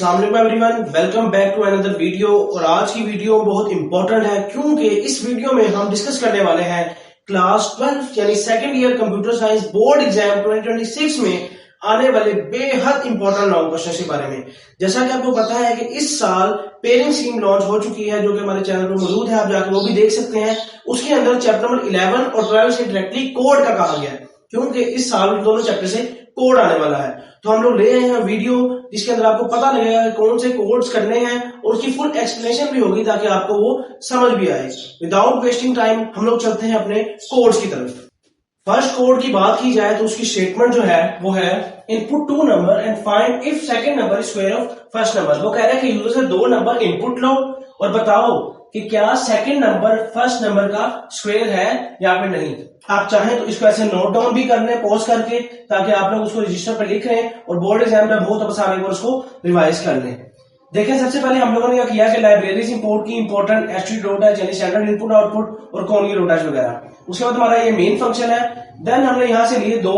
अस्सलाम वालेकुम everyone, welcome back to another video. और आज की वीडियो बहुत इंपॉर्टेंट है क्योंकि इस वीडियो में हम डिस्कस करने वाले हैं क्लास 12 यानी second year computer science board exam 2026 में आने वाले बेहद इंपॉर्टेंट लॉन्ग क्वेश्चन के बारे में। जैसा कि आपको पता है कि इस साल पेरेंट स्कीम लॉन्च हो चुकी है जो कि हमारे चैनल पर मौजूद है, आप जाकर वो भी देख सकते हैं। उसके अंदर चैप्टर नंबर 11 और 12 से डायरेक्टली कोड का कहा गया है क्योंकि इस साल दोनों चैप्टर से कोड आने वाला है। तो हम लोग ले आए हैं वीडियो जिसके अंदर आपको पता लगेगा कौन से कोड्स करने हैं और उसकी फुल एक्सप्लेनेशन भी होगी ताकि आपको वो समझ भी आए। विदाउट वेस्टिंग टाइम हम लोग चलते हैं अपने कोड्स की तरफ। फर्स्ट कोड की बात की जाए तो उसकी स्टेटमेंट जो है वो है input 2 number and find if second number square of first number. वो कह रहा है कि यूजर से 2 नंबर इनपुट लो और बताओ कि क्या सेकंड नंबर फर्स्ट नंबर का स्क्वायर है या फिर नहीं। आप चाहें तो इसको ऐसे नोट डाउन भी कर लें पॉज करके ताकि आप लोग उसको रजिस्टर पर लिख लें और बोर्ड एग्जाम में बहुत आसान एक बार उसको रिवाइज कर लें। देखें, सबसे पहले हम लोगों ने क्या किया कि लाइब्रेरीज इंपोर्ट की इंपॉर्टेंट एचटी डॉट है यानी स्टैंडर्ड इनपुट आउटपुट और कॉन्गी डॉट वगैरह। उसके बाद हमारा ये मेन फंक्शन है। देन हमने यहां से लिए 2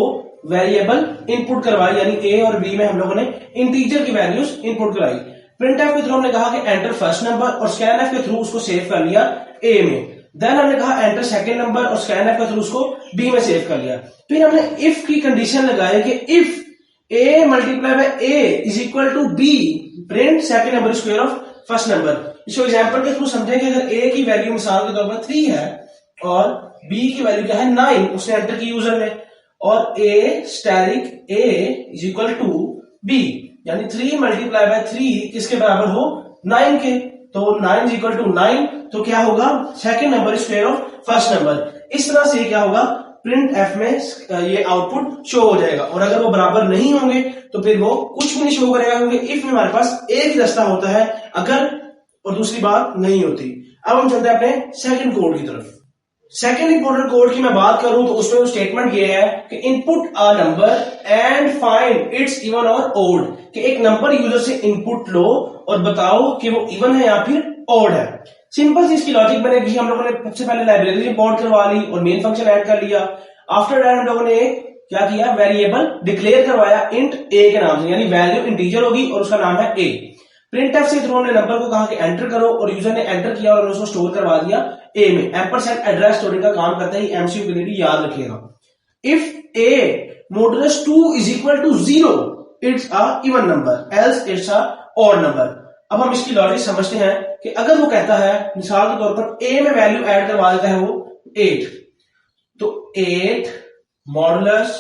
वेरिएबल इनपुट करवाई यानी ए और बी में हम लोगों ने इंटीजर की वैल्यूज इनपुट कराई। प्रिंटफ के थ्रू हमने कहा कि एंटर फर्स्ट नंबर और स्कैनफ के थ्रू उसको सेव कर लिया ए में। देन हमने कहा एंटर सेकंड नंबर और स्कैनफ के थ्रू उसको बी में सेव कर लिया। फिर हमने इफ की कंडीशन लगाई कि if A multiply by A is equal to B print second number square of first number. इसको एग्जांपल के थ्रू समझेंगे। अगर ए की वैल्यू मिसाल के तौर पर 3 है और बी की वैल्यू क्या है 9, उसने एंटर की यूजर ने, और A asterisk A is equal to B यानी 3 मल्टीप्लाई बाय 3 किसके बराबर हो 9 के। तो 9 इज इक्वल टू 9 तो क्या होगा second number square of first number. इस तरह से क्या होगा प्रिंट एफ में ये आउटपुट शो हो जाएगा। और अगर वो बराबर नहीं होंगे तो फिर वो कुछ भी नहीं शो करेगा क्योंकि इफ में हमारे पास एक ही रास्ता होता है अगर और दूसरी बात नहीं होती। अब हम चलते हैं अपने सेकंड कोड की तरफ। सेकंड इंपोर्टेंट कोड की मैं बात करूं तो उसमें स्टेटमेंट ये है कि input a number and find it's even और ओड, कि एक नंबर यूजर से इनपुट लो और बताओ कि वो इवन है या फिर ओड है। सिंपल सी इसकी लॉजिक बनेगी। हम लोगों ने सबसे पहले लाइब्रेरी इंपोर्ट करवा ली और मेन फंक्शन ऐड कर लिया। आफ्टर दैट हम लोगों ने क्या किया वेरिएबल डिक्लेयर करवाया इंट ए के नाम से यानी वैल्यू इंटीजर होगी और उसका नाम है ए। प्रिंटफ से थ्रू हमने नंबर को कहा कि एंटर करो और यूजर ने एंटर किया और उसको स्टोर करवा दिया ए में। एम्परसैंड एड्रेस स्टोरिंग का काम करते ही एमसीक्यू के लिए याद रखिएगा। If A modulus 2 is equal to 0 it's a even number else it's a odd number. अब हम इसकी लॉजिक समझते हैं कि अगर वो कहता है मिसाल के तौर पर ए में वैल्यू ऐड करवा देता है वो 8, तो 8 मॉडुलस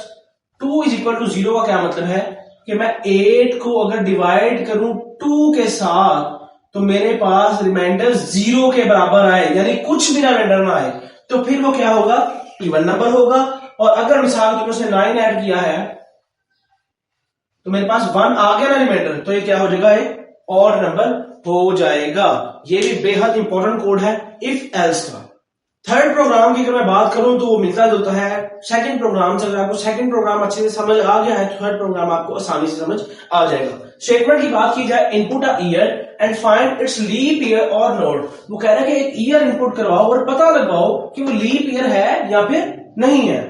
2 इज इक्वल टू 0 का क्या मतलब है कि मैं 8 को अगर डिवाइड करूं 2 के साथ तो मेरे पास रिमाइंडर 0 के बराबर आए यानी कुछ भी रिमाइंडर ना आए तो फिर वो क्या होगा इवन नंबर होगा। और अगर मिसाल के तौर से 9 ऐड किया है तो मेरे पास 1 आ गया ना रिमाइंडर, तो ये क्या हो जाएगा एक ऑड नंबर हो जाएगा। ये भी बेहद इंपॉर्टेंट कोड है इफ एल्स का। थर्ड प्रोग्राम की अगर मैं बात करूं तो वो मिलता जुलता है सेकंड प्रोग्राम से। अगर आपको सेकंड प्रोग्राम अच्छे से समझ आ गया है तो थर्ड प्रोग्राम आपको आसानी से समझ आ जाएगा। स्टेटमेंट की बात की जाए input a year and find its leap year और नॉट। वो कह रहा है कि एक ईयर इनपुट करवाओ और पता लगाओ कि वो लीप ईयर है या फिर नहीं है।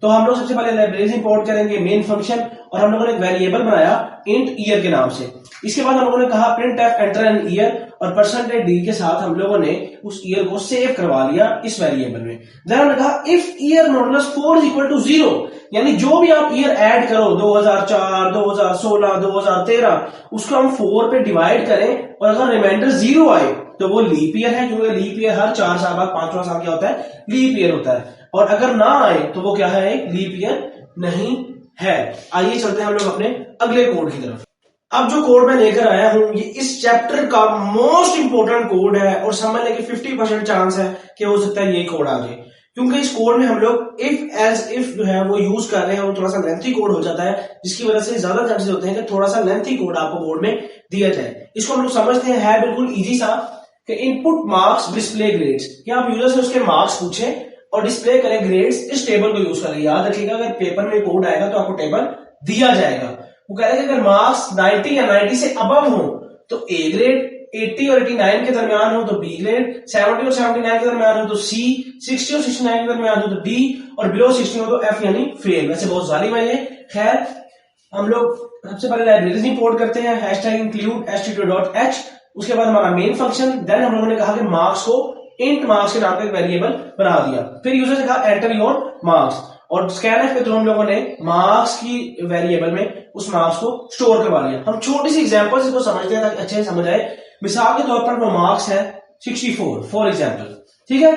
तो हम लोग सबसे पहले लाइब्रेरी इंपोर्ट करेंगे मेन फंक्शन और हम लोगों ने एक वेरिएबल बनाया इंट ईयर के नाम से। इसके बाद हम लोगों ने कहा printf enter an year और परसेंटेज डी के साथ हम लोगों ने उस ईयर को सेव करवा लिया इस वेरिएबल में। देन हमने कहा if year modulus 4 is equal to 0 यानी जो भी आप ईयर ऐड करो 2004 2016 2013 उसको हम 4 पे डिवाइड करें और अगर रिमाइंडर 0 आए तो वो लीप ईयर है क्योंकि लीप ईयर हर 4 साल बाद 5वां साल क्या होता है लीप ईयर होता है। और अगर ना आए तो वो क्या है एक लीप ईयर नहीं है। आइए चलते हैं हम लोग अपने अगले कोड की तरफ। अब जो कोड मैं लेकर आया हूं ये इस चैप्टर का मोस्ट इंपोर्टेंट कोड है और समझने की 50% चांस है कि हो सकता है ये कोड आ जाए क्योंकि इस कोड में हम लोग इफ एल्स इफ जो है वो यूज कर रहे हैं और थोड़ा सा लेंथी कोड हो जाता है जिसकी वजह से ज्यादा चांसेस होते हैं कि थोड़ा सा लेंथी कोड आपको बोर्ड में दिया जाए। इसको हम लोग समझते हैं है बिल्कुल इजी सा कि इनपुट मार्क्स डिस्प्ले ग्रेड्स, कि आप यूजर से उसके मार्क्स पूछें और डिस्प्ले करें ग्रेड्स इस टेबल को यूज करें। याद रखिएगा अगर पेपर में कोड आएगा तो आपको टेबल दिया जाएगा। वो कह रहे हैं कि अगर मार्क्स 90 या 90 से अबव हो तो ए ग्रेड, 80 और 89 के दरमियान हो तो बी ग्रेड, 70 और 79 के दरमियान हो तो सी, 60 और 69 के दरमियान हो तो डी और बिलो 60 हो तो एफ यानी फेल। वैसे बहुत जालिम है ये, खैर हम लोग सबसे पहले लाइब्रेरीज इंपोर्ट करते हैं, #include stdio.h, उसके बाद हमारा मेन फंक्शन। देन हम लोगों ने कहा कि मार्क्स को इंट मार्क्स के नाम का एक वेरिएबल बना दिया। फिर यूजर से कहा एंटर योर मार्क्स, और स्कैनफ के थ्रू हम लोगों ने मार्क्स की वेरिएबल में उस मार्क्स को स्टोर करवा लिया। हम छोटी सी एग्जांपल से इसको समझते हैं ताकि अच्छे से समझ आए। मिसाल के तौर पर वो मार्क्स है 64 फॉर एग्जांपल, ठीक है।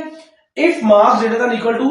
If marks greater than equal to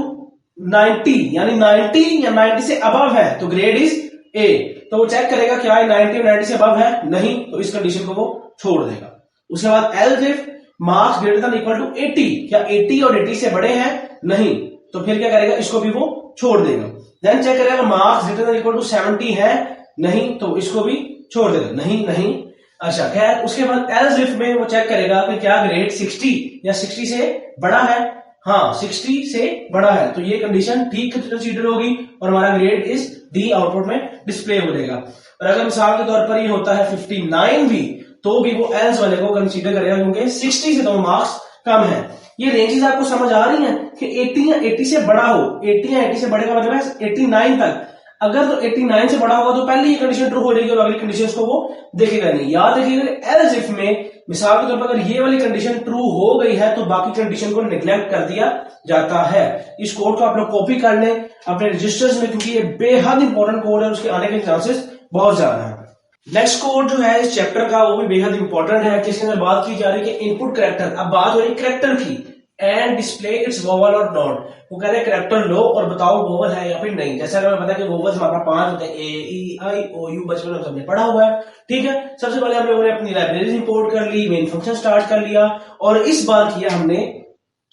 90, यानी 90 या 90 से अबव है तो ग्रेड इज ए, तो वो चेक करेगा क्या है 90 और 90 से अबव है, नहीं तो इस कंडीशन को वो छोड़ देगा। उसके बाद else if marks greater than equal to 80, क्या 80 और 80 से बड़े हैं, नहीं तो फिर क्या करेगा, इसको भी वो छोड़ देगा। देन चेक करेगा marks greater than equal to 70 है, नहीं तो इसको भी छोड़ देगा, नहीं। अच्छा खैर, उसके बाद एल्स इफ में वो चेक करेगा कि क्या ग्रेड 60 या 60 से बड़ा है, हाँ 60 से बड़ा है, तो ये कंडीशन ठीक कंसीडर होगी और हमारा ग्रेड इस डी आउटपुट में डिस्प्ले हो जाएगा। और अगर मिसाल के तौर पर ये होता है 59 भी, तो भी वो एल्स वाले को कंसीडर करेगा क्योंकि 60 से 2 मार्क्स कम है। ये रेंजेस आपको समझ आ रही हैं कि 80 या 80 से बड़ा हो, 80 या 80 से बड़े का मतलब है 89 तक। अगर तो 89 से बड़ा होगा तो पहले ये कंडीशन ट्रू हो जाएगी और अगली कंडीशन को वो देखेगा नहीं। याद रखिएगा एल्स इफ में मिसाल के तौर पर अगर ये वाली कंडीशन ट्रू हो गई है तो बाकी कंडीशन को निग्लेक्ट कर दिया जाता है। इस कोड को आप लोग कॉपी कर लें अपने रजिस्टर्स में, क्योंकि ये बेहद इंपॉर्टेंट कोड है, उसके आने के चांसेस बहुत ज्यादा है। नेक्स्ट कोड जो है इस चैप्टर का वो भी बेहद इंपॉर्टेंट है, जिसके अंदर बात की जा रही है कि इनपुट कैरेक्टर। अब बात हो रही है कैरेक्टर की, एंड डिस्प्ले इट्स वोवल और नॉट। वो कह रहे हैं कैरेक्टर लो और बताओ वोवल है या फिर नहीं। जैसा हमें पता है कि वोवल्स हमारा 5 होते हैं, ए ई आई ओ यू, बचपन में सबने पढ़ा हुआ है, ठीक है। सबसे पहले हम लोगों ने अपनी लाइब्रेरी इंपोर्ट कर ली, मेन फंक्शन स्टार्ट कर लिया, और इस बार किया हमने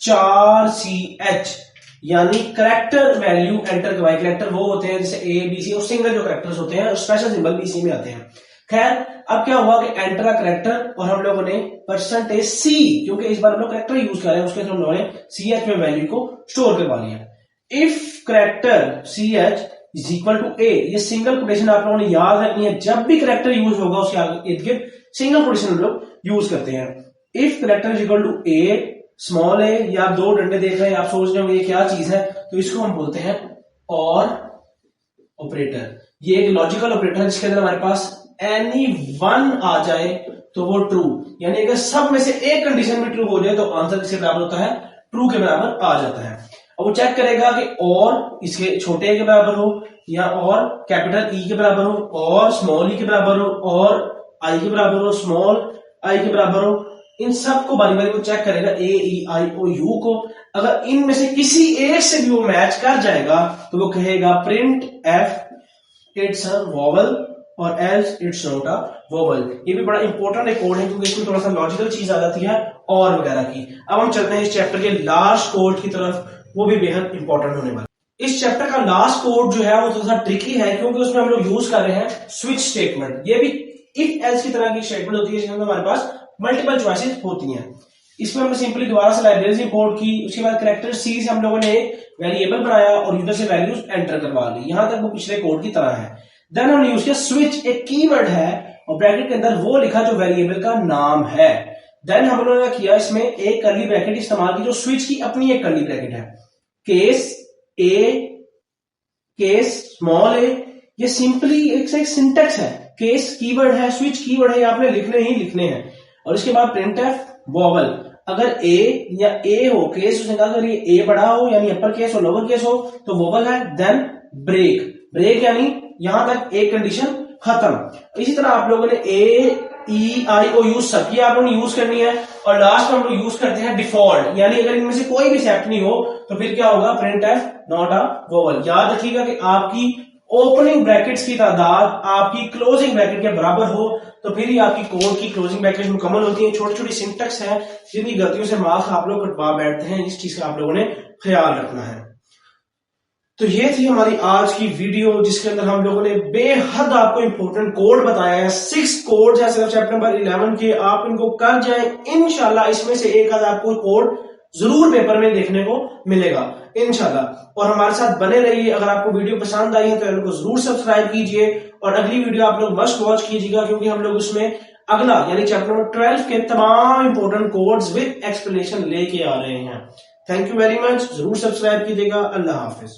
4ch यानी कैरेक्टर वैल्यू एंटर करवाई। कैरेक्टर वो होते हैं जैसे ए बी सी, और सिंगल जो कैरेक्टर्स होते हैं स्पेशल सिंबल भी इसी में आते हैं। खैर, अब क्या हुआ कि एंटर अ कैरेक्टर, और हम लोगों ने %c, क्योंकि इस बार हम लोग कैरेक्टर यूज कर रहे हैं, उसके हम लोगों ने ch में वैल्यू को स्टोर करवा लिया। If character ch is equal to A, ये सिंगल कोटेशन आप लोगों ने याद रखनी है, जब भी कैरेक्टर यूज होगा उसके आगे इर्द गिर्द सिंगल कोटेशन हम लोग यूज करते हैं। If character is equal to A small A, या आप 2 डंडे देख रहे हैं, आप सोच रहे होंगे ये क्या चीज है, तो इसको हम बोलते हैं और ऑपरेटर। ये एक लॉजिकल ऑपरेटर है जिसके अंदर हमारे पास एनी वन आ जाए तो वो ट्रू, यानी अगर सब में से एक कंडीशन में ट्रू हो जाए तो आंसर किसके बराबर होता है, ट्रू के बराबर आ जाता है। अब वो चेक करेगा कि और इसके छोटे के बराबर हो, या और कैपिटल ई के बराबर हो, और स्मॉल ई के बराबर हो, और आई के बराबर हो, स्मॉल आई के बराबर हो। इन सब को बारी बारी को चेक करेगा, ए ई आई ओ यू को। अगर इनमें से किसी एक से भी वो मैच कर जाएगा तो वो कहेगा printf it's a vowel और else it's not a vowel. ये भी बड़ा इंपॉर्टेंट एक कोड है क्योंकि इसमें थोड़ा सा लॉजिकल चीज आ जाती है और वगैरह की। अब हम चलते हैं इस चैप्टर के लास्ट कोड की तरफ, वो भी बेहद इंपॉर्टेंट होने वाला। इस चैप्टर का लास्ट कोड जो है वो थोड़ा सा ट्रिकी है क्योंकि उसमें हम लोग यूज कर रहे हैं स्विच स्टेटमेंट। ये भी इफ एल्स की तरह की स्टेटमेंट होती है जिसमें हमारे पास मल्टीपल चॉइसेस होती हैं। इसमें हमने सिंपली दोबारा से लाइब्रेरी इंपोर्ट की, उसके बाद कैरेक्टर सी से हम लोगों ने वेरिएबल बनाया और यूजर से वैल्यूज एंटर करवा ली। यहां तक वो पिछले कोड की तरह है। देन हमने यूज किया स्विच, एक कीवर्ड है और ब्रैकेट के अंदर वो लिखा जो वेरिएबल का नाम है। देन हम लोगों ने किया इसमें एक कर्ली ब्रैकेट इस्तेमाल की जो स्विच की अपनी एक कर्ली ब्रैकेट है। केस ए, केस स्मॉल ए, ये सिंपली एक सिंटेक्स है। केस कीवर्ड है, स्विच कीवर्ड है, आपने लिखने ही लिखने हैं। और इसके बाद प्रिंटफ वोवल, अगर ए या ए हो, केस उसने कहा अगर ये ए बड़ा हो यानी अपर केस और लोअर केस हो तो वोवल है। देन ब्रेक, ब्रेक यानी यहां तक एक कंडीशन खत्म। इसी तरह आप लोगों ने ए ई आई ओ यू सबकी आप लोगों ने यूज करनी है। और लास्ट में हम लोग यूज करते हैं डिफॉल्ट, यानी अगर इनमें से कोई भी सेट नहीं हो तो फिर क्या होगा, प्रिंटफ नॉट अ वोवल। याद रखिएगा कि आपकी ओपनिंग ब्रैकेट्स की तादाद आपकी क्लोजिंग ब्रैकेट के बराबर हो तो फिर ही आपकी कोड की क्लोजिंग ब्रैकेट मुकम्मल होती है। छोटी छोटी सिंटेक्स है जिनकी गलतियों से मार्क्स आप लोग कटवा बैठते हैं, इस चीज का आप लोगों ने ख्याल रखना है। तो ये थी हमारी आज की वीडियो जिसके अंदर हम लोगों ने बेहद आपको इंपॉर्टेंट कोड बताया है। 6 कोड है सिर्फ चैप्टर नंबर 11 के, आप इनको कर जाएं, इंशाल्लाह इसमें से एक आध आपको कोड जरूर पेपर में देखने को मिलेगा इंशाल्लाह। और हमारे साथ बने रहिए। अगर आपको वीडियो पसंद आई है तो चैनल को जरूर सब्सक्राइब कीजिए और अगली वीडियो आप लोग मस्ट वॉच कीजिएगा क्योंकि हम लोग उसमें अगला यानी चैप्टर नंबर 12 के तमाम इंपॉर्टेंट कोड्स विद एक्सप्लेनेशन लेके आ रहे हैं। थैंक यू वेरी मच, जरूर सब्सक्राइब कीजिएगा। अल्लाह हाफिज।